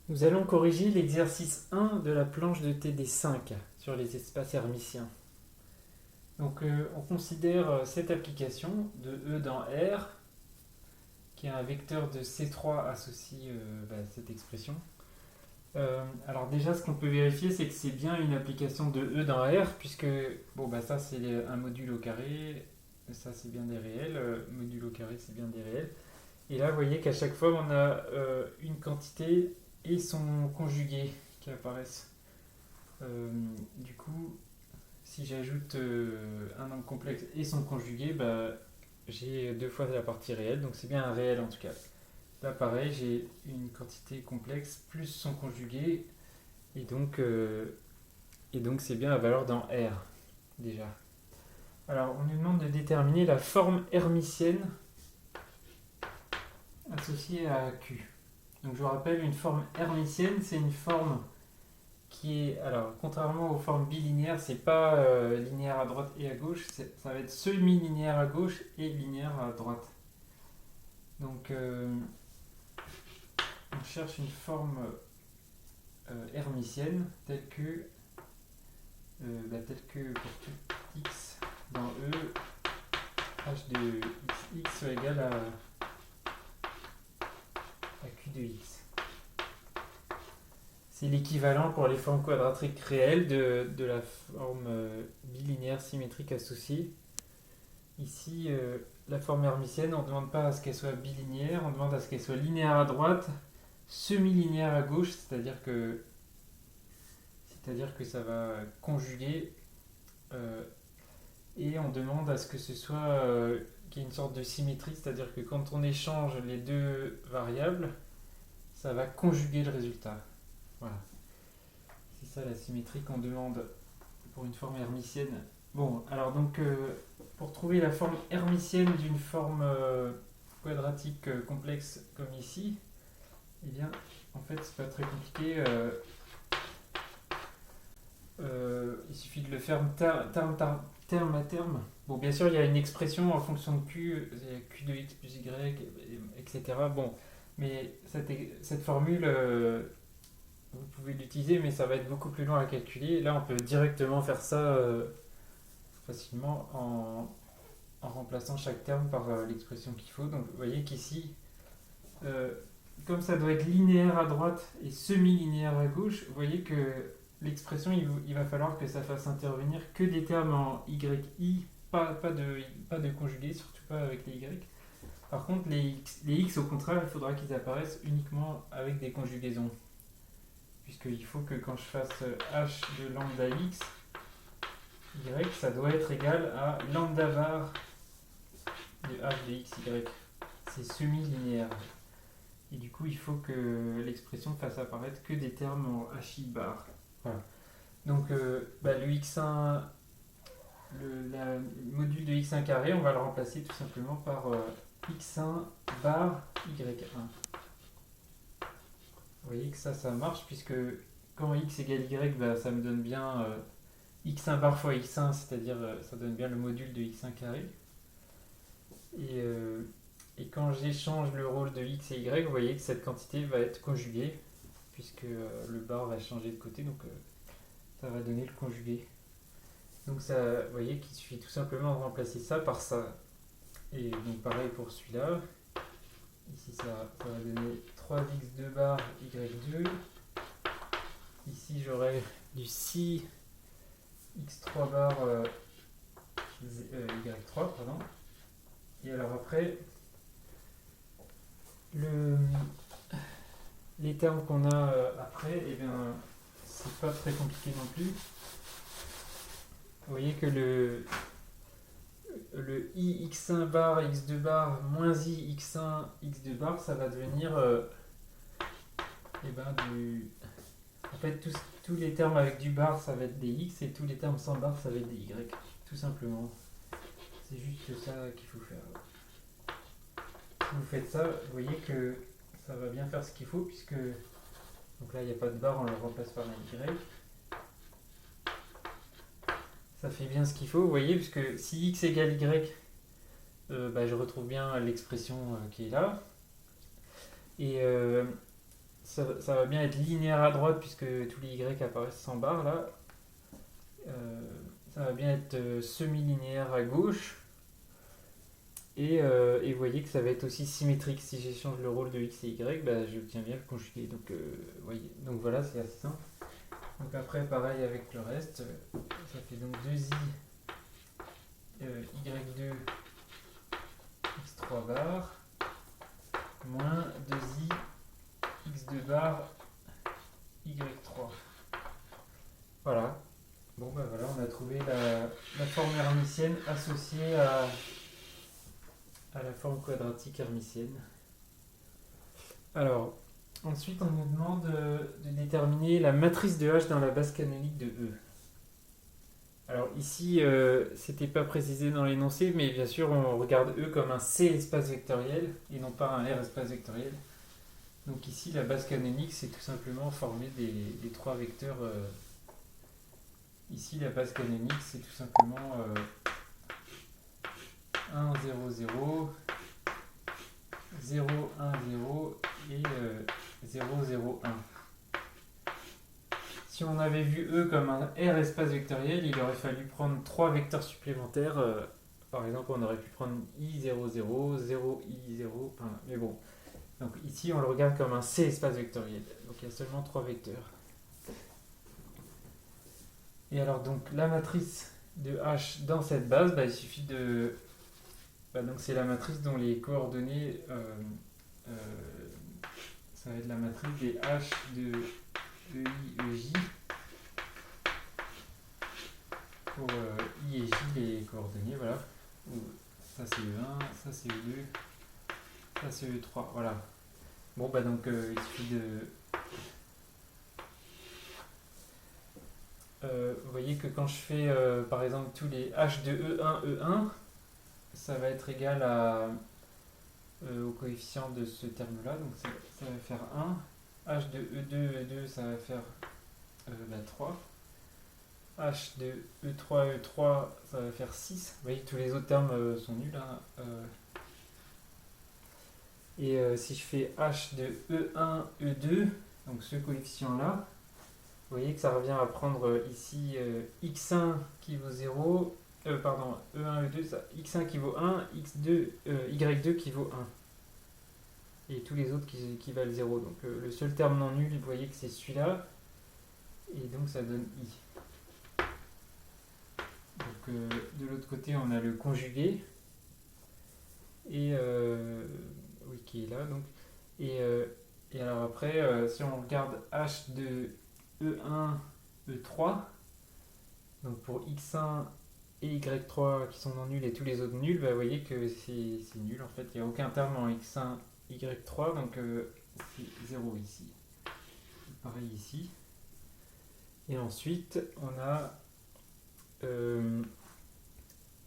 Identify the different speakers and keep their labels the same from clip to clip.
Speaker 1: Nous allons corriger l'exercice 1 de la planche de TD5 sur les espaces hermitiens. Donc on considère cette application de E dans R, qui est un vecteur de C3 associé à cette expression. Alors déjà, ce qu'on peut vérifier, c'est que c'est bien une application de E dans R, puisque ça c'est un module au carré, ça c'est bien des réels, module au carré c'est bien des réels. Et là, vous voyez qu'à chaque fois, on a une quantité et son conjugué qui apparaissent. Du coup, si j'ajoute un nombre complexe et son conjugué, j'ai deux fois la partie réelle, donc c'est bien un réel en tout cas. Là, pareil, j'ai une quantité complexe plus son conjugué, et donc, c'est bien la valeur dans R déjà. Alors, on nous demande de déterminer la forme hermitienne associée à Q. Donc, je vous rappelle, une forme hermitienne, c'est une forme qui est, alors, contrairement aux formes bilinéaires, c'est pas linéaire à droite et à gauche, ça va être semi-linéaire à gauche et linéaire à droite. Donc, on cherche une forme hermitienne telle que pour tout x dans E, h de x soit égal à q de x. C'est l'équivalent pour les formes quadratiques réelles de la forme bilinéaire symétrique associée. Ici, la forme hermitienne, on ne demande pas à ce qu'elle soit bilinéaire, on demande à ce qu'elle soit linéaire à droite, semi-linéaire à gauche, c'est-à-dire que ça va conjuguer, et on demande à ce que ce soit qu'il y ait une sorte de symétrie, c'est-à-dire que quand on échange les deux variables, ça va conjuguer le résultat. Voilà. C'est ça la symétrie qu'on demande pour une forme hermitienne. Bon, alors donc pour trouver la forme hermitienne d'une forme quadratique complexe comme ici, eh bien, en fait, c'est pas très compliqué. Il suffit de le faire terme à terme. Bon, bien sûr, il y a une expression en fonction de Q, il y a Q de x plus y, etc. Bon, mais cette formule, vous pouvez l'utiliser, mais ça va être beaucoup plus long à calculer. Là, on peut directement faire ça facilement en remplaçant chaque terme par l'expression qu'il faut. Donc, vous voyez qu'ici, euh, comme ça doit être linéaire à droite et semi-linéaire à gauche, vous voyez que l'expression, il va falloir que ça fasse intervenir que des termes en YI, pas de conjugués, surtout pas avec les Y. Par contre, les X, au contraire, il faudra qu'ils apparaissent uniquement avec des conjugaisons. Puisqu'il faut que quand je fasse h de lambda x, y, ça doit être égal à lambda var de h de x, y. C'est semi-linéaire. Et du coup, il faut que l'expression fasse apparaître que des termes en hi bar. Voilà. Donc, le x1, le module de x1 carré, on va le remplacer tout simplement par x1 bar y1. Vous voyez que ça marche, puisque quand x égale y, ça me donne bien x1 bar fois x1, c'est-à-dire ça donne bien le module de x1 carré. Et quand j'échange le rôle de x et y, vous voyez que cette quantité va être conjuguée, puisque le bar va changer de côté, donc ça va donner le conjugué. Donc ça, vous voyez qu'il suffit tout simplement de remplacer ça par ça. Et donc pareil pour celui-là. Ici ça va donner 3x2 bar y2. Ici j'aurai du 6 x3 bar y3, pardon. Et alors après, les termes qu'on a après, eh bien, c'est pas très compliqué non plus. Vous voyez que le i x1 bar x2 bar moins i x1 x2 bar, ça va devenir en fait tous les termes avec du bar ça va être des x, et tous les termes sans bar ça va être des y, tout simplement. C'est juste ça qu'il faut faire. Si vous faites ça, vous voyez que ça va bien faire ce qu'il faut, puisque donc là il n'y a pas de bar, on le remplace par un y. Ça fait bien ce qu'il faut, vous voyez, puisque si x égale y, je retrouve bien l'expression qui est là. Et ça va bien être linéaire à droite puisque tous les y apparaissent sans barre là. Ça va bien être semi-linéaire à gauche. Et vous voyez que ça va être aussi symétrique. Si j'échange le rôle de x et y, bah, j'obtiens bien le conjugué. Donc, voyez. Donc voilà, c'est assez simple. Donc après, pareil avec le reste. Ça fait donc 2i y2 x3 bar moins 2i x2 bar y3. Voilà. Bon, bah voilà, on a trouvé la forme hermitienne associée à la forme quadratique hermitienne. Alors, ensuite, on nous demande de déterminer la matrice de H dans la base canonique de E. Alors ici, c'était pas précisé dans l'énoncé, mais bien sûr, on regarde E comme un C espace vectoriel et non pas un R espace vectoriel. Donc ici, la base canonique, c'est tout simplement formée des trois vecteurs. Ici, la base canonique, c'est tout simplement 1, 0, 0, 0, 1, 0 et 0, 0, 1. Si on avait vu E comme un R espace vectoriel, il aurait fallu prendre trois vecteurs supplémentaires. Par exemple, on aurait pu prendre I0, 0, 0, I0. Enfin, mais bon. Donc ici, on le regarde comme un C espace vectoriel. Donc il y a seulement trois vecteurs. Et alors, donc, la matrice de H dans cette base, bah, il suffit de... donc c'est la matrice dont les coordonnées... ça va être la matrice des H de EI, EJ. Pour I et J, les coordonnées, voilà. Ça c'est E1, ça c'est E2, ça c'est E3, voilà. Bon, bah donc il suffit de... vous voyez que quand je fais par exemple tous les H de E1, E1, ça va être égal au coefficient de ce terme-là, donc ça va faire 1. H de E2, E2, ça va faire 3. H de E3, E3, ça va faire 6. Vous voyez que tous les autres termes sont nuls. Hein. Et si je fais H de E1, E2, donc ce coefficient-là, vous voyez que ça revient à prendre ici x1 qui vaut 0, pardon, E1, E2, ça, x1 qui vaut 1, x2, y2 qui vaut 1. Et tous les autres qui valent 0. Donc le seul terme non nul, vous voyez que c'est celui-là. Et donc ça donne i. Donc de l'autre côté, on a le conjugué. Et oui, qui est là. Donc. Et alors après, si on regarde h de E1, E3, donc pour x1 et y3 qui sont non nuls et tous les autres nuls, bah, vous voyez que c'est nul en fait. Il n'y a aucun terme en x1, y3, donc c'est 0 ici. Pareil ici. Et ensuite, on a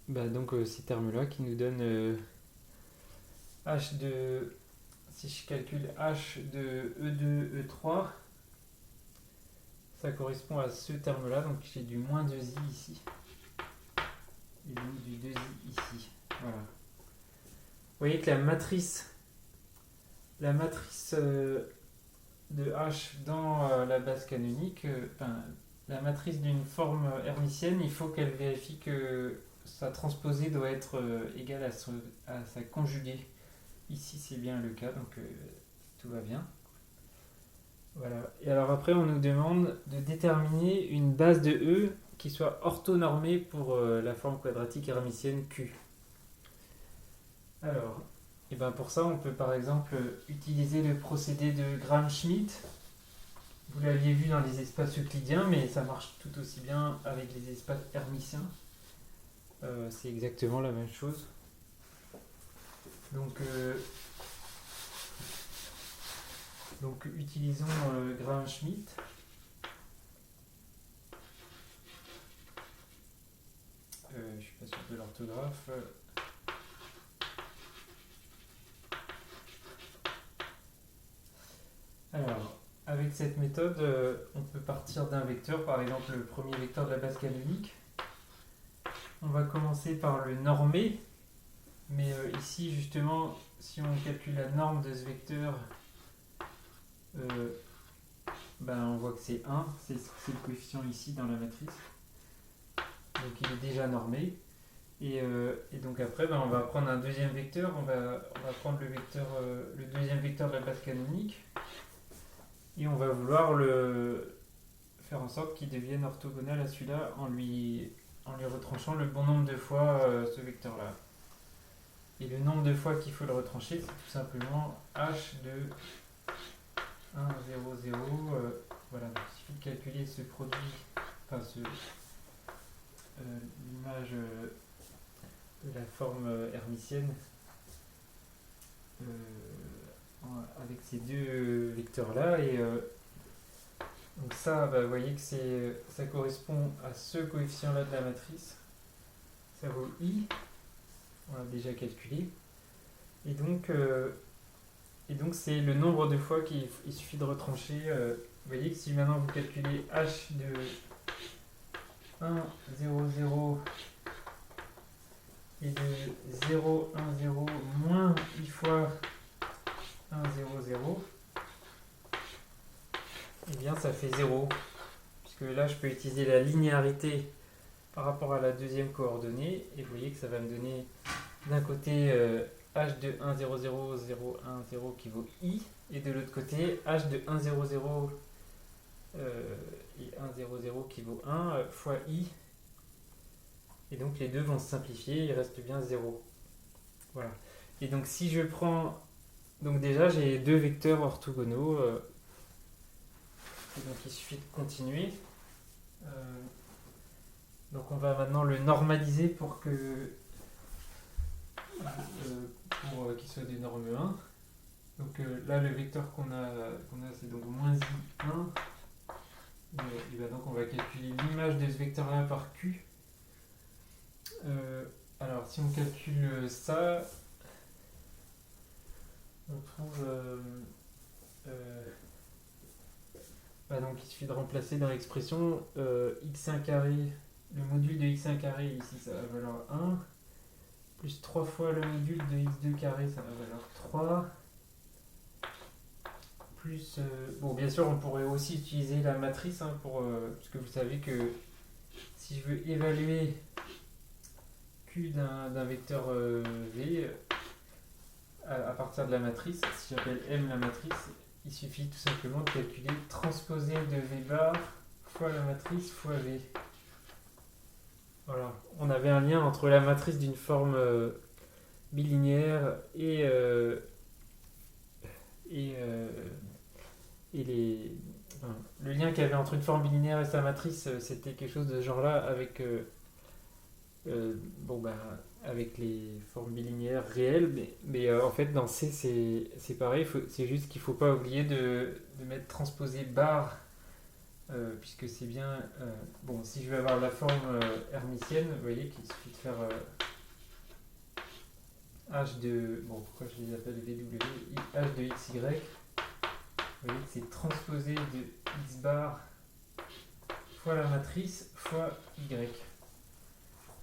Speaker 1: donc ces termes-là qui nous donnent h de... Si je calcule h de E2, E3, ça correspond à ce terme-là, donc j'ai du moins 2i ici. Et donc du 2i ici. Voilà. Vous voyez que la matrice de H dans la base canonique, la matrice d'une forme hermitienne, il faut qu'elle vérifie que sa transposée doit être égale à sa conjuguée. Ici, c'est bien le cas, donc tout va bien. Voilà. Et alors après, on nous demande de déterminer une base de E qui soit orthonormée pour la forme quadratique hermitienne Q. Alors, et ben pour ça, on peut par exemple utiliser le procédé de Gram-Schmidt. Vous l'aviez vu dans les espaces euclidiens, mais ça marche tout aussi bien avec les espaces hermitiens. C'est exactement la même chose. Donc utilisons Gram-Schmidt. Je ne suis pas sûr de l'orthographe. Alors, avec cette méthode, on peut partir d'un vecteur, par exemple le premier vecteur de la base canonique. On va commencer par le normer, mais ici justement, si on calcule la norme de ce vecteur, euh, on voit que c'est 1, c'est le coefficient ici dans la matrice. Donc il est déjà normé. Et donc après, on va prendre un deuxième vecteur, on va prendre le deuxième vecteur de la base canonique, et on va vouloir faire en sorte qu'il devienne orthogonal à celui-là en lui retranchant le bon nombre de fois ce vecteur-là. Et le nombre de fois qu'il faut le retrancher, c'est tout simplement h de 1, 0, 0. Voilà, donc il suffit de calculer ce produit, enfin l'image de la forme hermitienne avec ces deux vecteurs-là. Et donc ça, vous voyez que ça correspond à ce coefficient-là de la matrice. Ça vaut i, on l'a déjà calculé. Et donc c'est le nombre de fois qu'il suffit de retrancher. Vous voyez que si maintenant vous calculez h de 1, 0, 0 et de 0, 1, 0 moins i fois 1, 0, 0, et bien ça fait 0. Puisque là, je peux utiliser la linéarité par rapport à la deuxième coordonnée. Et vous voyez que ça va me donner d'un côté h de 1, 0, 0, 0, 1, 0 qui vaut i. Et de l'autre côté, h de 1, 0, 0 et 1, 0, 0 qui vaut 1 fois i. Et donc les deux vont se simplifier, il reste bien 0. Voilà. Et donc si je prends... Donc déjà j'ai deux vecteurs orthogonaux. Et donc il suffit de continuer. Donc on va maintenant le normaliser pour qu'il soit des normes 1. Donc là le vecteur qu'on a c'est donc moins i1. Et donc on va calculer l'image de ce vecteur là par q. Alors si on calcule ça, on trouve donc il suffit de remplacer dans l'expression x1 carré, le module de x1 carré ici ça va valoir 1, plus 3 fois le module de x2 carré ça va valoir 3, plus... bon bien sûr on pourrait aussi utiliser la matrice parce que vous savez que si je veux évaluer q d'un vecteur v à partir de la matrice, si j'appelle m la matrice, il suffit tout simplement de calculer transposé de v bar fois la matrice fois v. Voilà, on avait un lien entre la matrice d'une forme bilinéaire et le lien qu'il y avait entre une forme bilinéaire et sa matrice, c'était quelque chose de ce genre-là avec avec les formes bilinéaires réelles, mais en fait dans C c'est pareil, c'est juste qu'il ne faut pas oublier de mettre transposé bar, puisque c'est bien... si je veux avoir la forme hermitienne, vous voyez qu'il suffit de faire h de... pourquoi je les appelle VW, h de xy, vous voyez que c'est transposé de x bar fois la matrice fois y.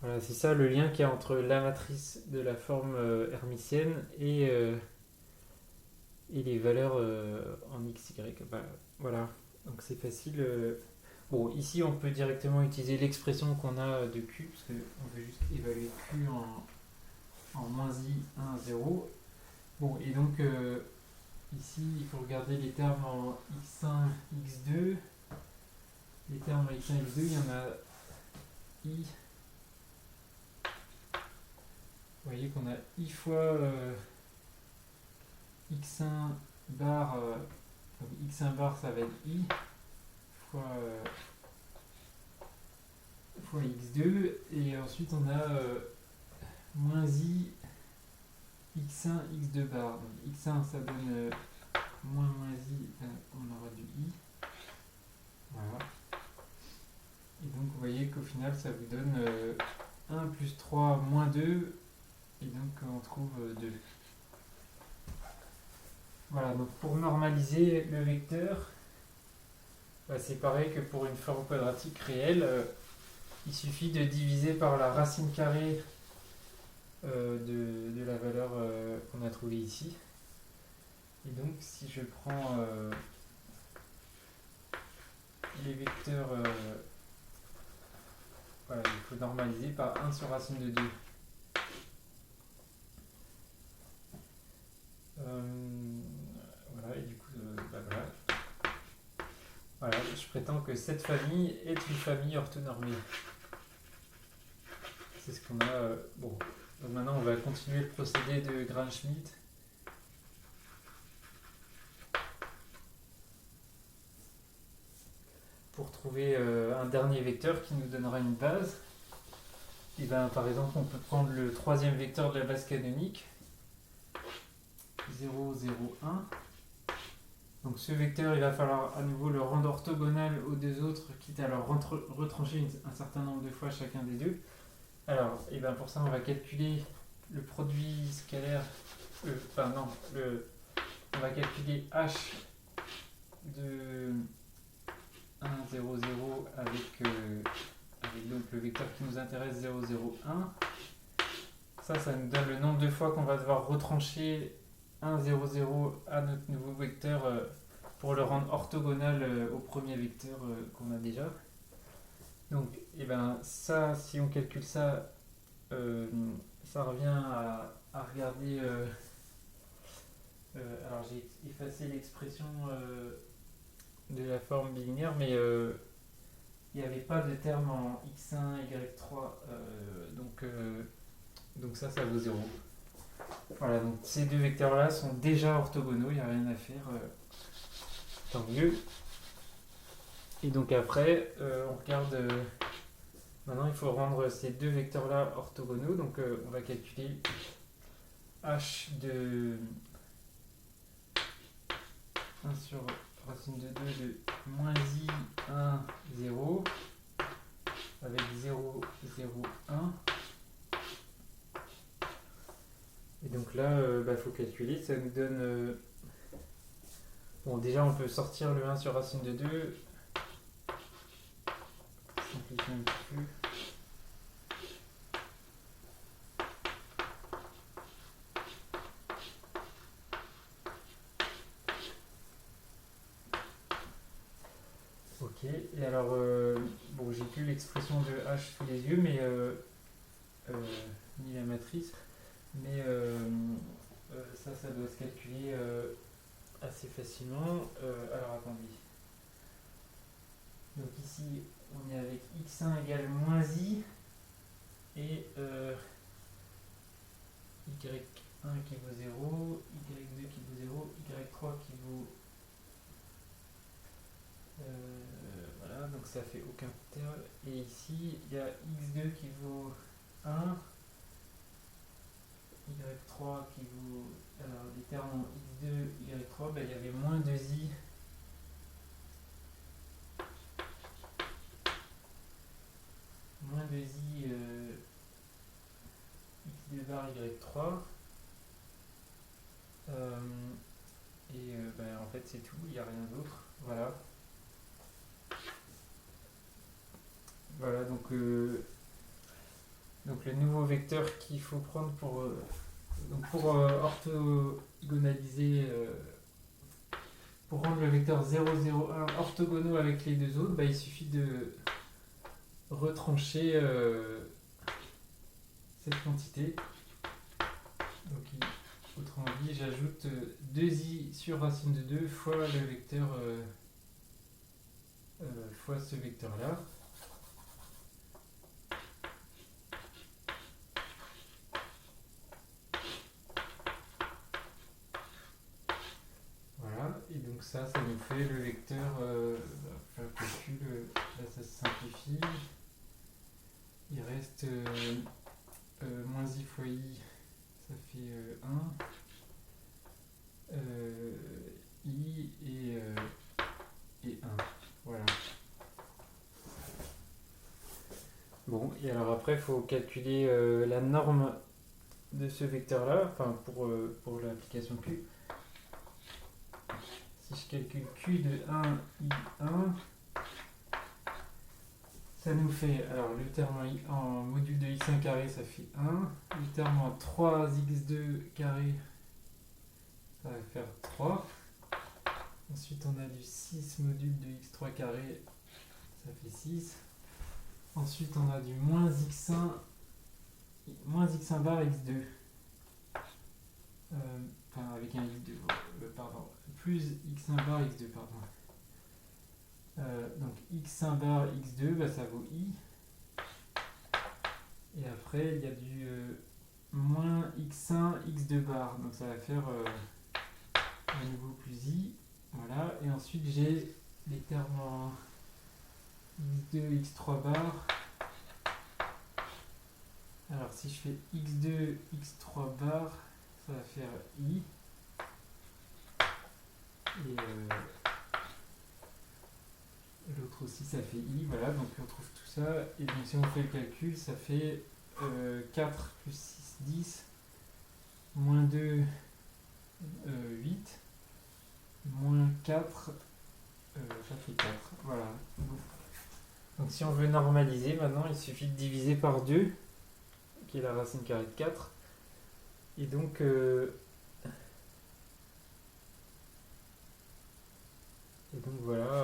Speaker 1: Voilà, c'est ça le lien qu'il y a entre la matrice de la forme hermitienne et les valeurs en xy. Voilà, donc c'est facile. Ici on peut directement utiliser l'expression qu'on a de q, parce qu'on veut juste évaluer q en moins i 1, 0. Et donc ici il faut regarder les termes en x1, x2. Les termes en x1, x2, il y en a i. Vous voyez qu'on a i fois x1 bar, donc x1 bar ça va être i fois x2, et ensuite on a moins i x1 x2 bar. Donc x1 ça donne moins i, on aura du i. Voilà. Et donc vous voyez qu'au final ça vous donne 1 plus 3 moins 2. Et donc on trouve 2. Voilà, donc pour normaliser le vecteur, c'est pareil que pour une forme quadratique réelle. Il suffit de diviser par la racine carrée de la valeur qu'on a trouvée ici. Et donc si je prends les vecteurs, voilà, il faut normaliser par 1 sur racine de 2. Voilà, et du coup, voilà. Voilà, je prétends que cette famille est une famille orthonormée. C'est ce qu'on a. Bon, donc maintenant on va continuer le procédé de Gram-Schmidt. Pour trouver un dernier vecteur qui nous donnera une base. Et ben, par exemple, on peut prendre le troisième vecteur de la base canonique, 0, 0, 1. Donc ce vecteur, il va falloir à nouveau le rendre orthogonal aux deux autres, quitte à leur retrancher un certain nombre de fois chacun des deux. Alors, et ben pour ça, on va calculer le produit scalaire, on va calculer h de 1, 0, 0 avec donc le vecteur qui nous intéresse, 0, 0, 1. Ça nous donne le nombre de fois qu'on va devoir retrancher 1, 0, 0 à notre nouveau vecteur pour le rendre orthogonal au premier vecteur qu'on a déjà. Donc, et ben ça, si on calcule ça, ça revient à regarder. Alors j'ai effacé l'expression de la forme binaire, mais il n'y avait pas de terme en x1, y3, donc ça vaut 0. Voilà, donc ces deux vecteurs-là sont déjà orthogonaux, il n'y a rien à faire, tant mieux. Et donc après, on regarde, maintenant il faut rendre ces deux vecteurs-là orthogonaux, donc on va calculer h de 1 sur racine de 2 de moins i 1, 0, avec 0, 0, 1. Et donc là, il faut calculer, ça nous donne... bon, déjà on peut sortir le 1 sur racine de 2. Simplifier un petit peu. Ok, et alors, bon, j'ai plus l'expression de h sous les yeux, mais ni la matrice, mais ça doit se calculer assez facilement. Alors attendez. Donc ici, on est avec x1 égale moins i et y1 qui vaut 0, y2 qui vaut 0, y3 qui vaut... voilà, donc ça fait aucun terme. Et ici, il y a x2 qui vaut 1, y3 qui vaut... Alors, les termes en x2, y3, il y avait moins 2i. Moins 2i x2 bar y3. En fait, c'est tout, il n'y a rien d'autre. Voilà. Voilà, donc le nouveau vecteur qu'il faut prendre pour orthogonaliser, pour rendre le vecteur 0, 0, 1 orthogonaux avec les deux autres, il suffit de retrancher cette quantité. Donc, autrement dit, j'ajoute 2i sur racine de 2 fois le vecteur fois ce vecteur-là. Voilà, et donc ça nous fait le vecteur, faire le calcul, là ça se simplifie. Il reste moins i fois i, ça fait 1. I et 1. Voilà. Bon, et alors après, il faut calculer la norme de ce vecteur-là, enfin pour l'application Q. Si je calcule Q de 1, I1, ça nous fait, alors le terme en module de x1 carré, ça fait 1. Le terme en 3x2 carré, ça va faire 3. Ensuite, on a du 6 module de x3 carré, ça fait 6. Ensuite, on a du moins x1 bar x2. Enfin, avec un x2, pardon. Plus x1 bar x2, pardon. Donc x1 bar x2, bah, ça vaut i. Et après, il y a du moins x1 x2 bar. Donc ça va faire à nouveau plus i. Voilà. Et ensuite, j'ai les termes en x2, x3 bar. Alors si je fais x2, x3 bar, ça va faire i. Et l'autre aussi ça fait i. Voilà, donc on trouve tout ça. Et donc si on fait le calcul, ça fait 4 plus 6, 10. Moins 2, 8. Moins 4, ça fait 4. Voilà. Donc si on veut normaliser, maintenant il suffit de diviser par 2, qui est la racine carrée de 4. Et donc, voilà.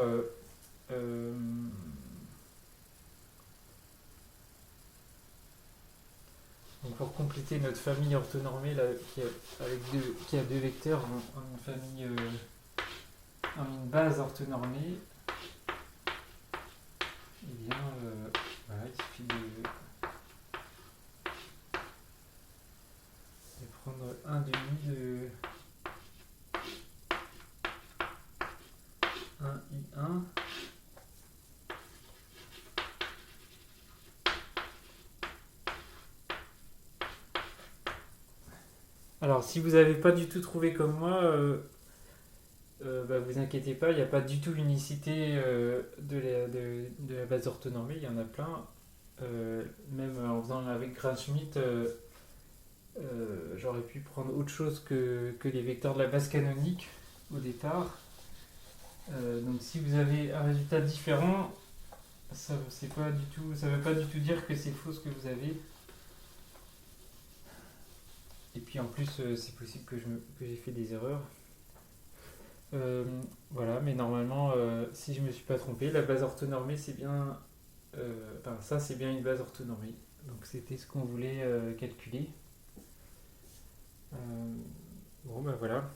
Speaker 1: Donc pour compléter notre famille orthonormée là, qui a deux vecteurs en une famille, en une base orthonormée, et bien voilà, il suffit de prendre un demi de 1i1. Alors si vous n'avez pas du tout trouvé comme moi, bah, vous inquiétez pas, il n'y a pas du tout l'unicité de la base orthonormée, il y en a plein. Même en faisant avec Gram-Schmidt, j'aurais pu prendre autre chose que les vecteurs de la base canonique au départ. Donc si vous avez un résultat différent, ça ne veut pas du tout dire que c'est faux ce que vous avez. Et puis en plus, c'est possible que j'ai fait des erreurs. Voilà, mais normalement, si je me suis pas trompé, la base orthonormée, c'est bien. Enfin, ça, c'est bien une base orthonormée. Donc, c'était ce qu'on voulait calculer. Bon, ben voilà.